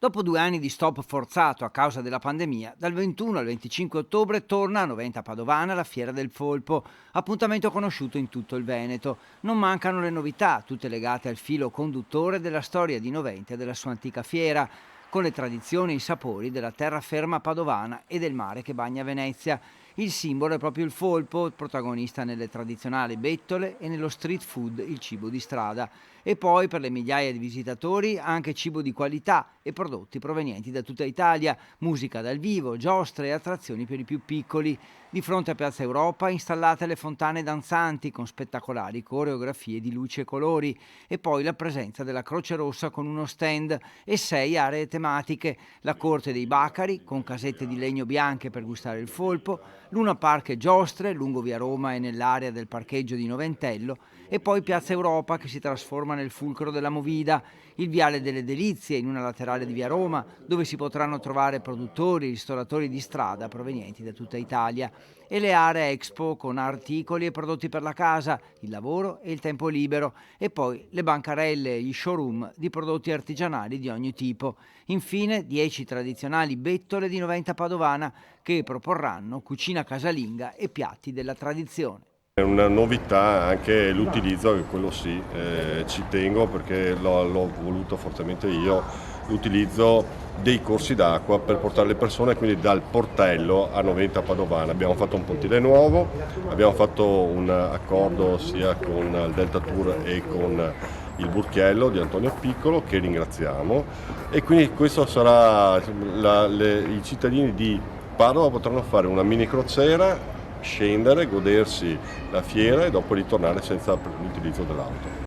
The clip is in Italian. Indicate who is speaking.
Speaker 1: Dopo 2 anni di stop forzato a causa della pandemia, dal 21 al 25 ottobre torna a Noventa Padovana la Fiera del Folpo, appuntamento conosciuto in tutto il Veneto. Non mancano le novità, tutte legate al filo conduttore della storia di Noventa e della sua antica fiera, con le tradizioni e i sapori della terraferma padovana e del mare che bagna Venezia. Il simbolo è proprio il folpo, protagonista nelle tradizionali bettole e nello street food, il cibo di strada. E poi per le migliaia di visitatori anche cibo di qualità e prodotti provenienti da tutta Italia, musica dal vivo, giostre e attrazioni per i più piccoli. Di fronte a Piazza Europa installate le fontane danzanti con spettacolari coreografie di luci e colori e poi la presenza della Croce Rossa con uno stand e 6 aree tematiche, la Corte dei Bacari con casette di legno bianche per gustare il folpo, Luna Park e giostre lungo via Roma e nell'area del parcheggio di Noventello e poi Piazza Europa che si trasforma nel fulcro della movida, il Viale delle Delizie in una laterale di via Roma dove si potranno trovare produttori e ristoratori di strada provenienti da tutta Italia e le aree Expo con articoli e prodotti per la casa, il lavoro e il tempo libero e poi le bancarelle e gli showroom di prodotti artigianali di ogni tipo. Infine 10 tradizionali bettole di Noventa Padovana che proporranno cucina casalinga e piatti della tradizione.
Speaker 2: È una novità anche l'utilizzo, che quello sì, ci tengo perché l'ho voluto fortemente io, l'utilizzo dei corsi d'acqua per portare le persone quindi dal portello a Noventa Padovana. Abbiamo fatto un pontile nuovo, abbiamo fatto un accordo sia con il Delta Tour e con il Burchiello di Antonio Piccolo, che ringraziamo, e quindi questo sarà, i cittadini di Padova potranno fare una mini crociera, scendere, godersi la fiera e dopo ritornare senza l'utilizzo dell'auto.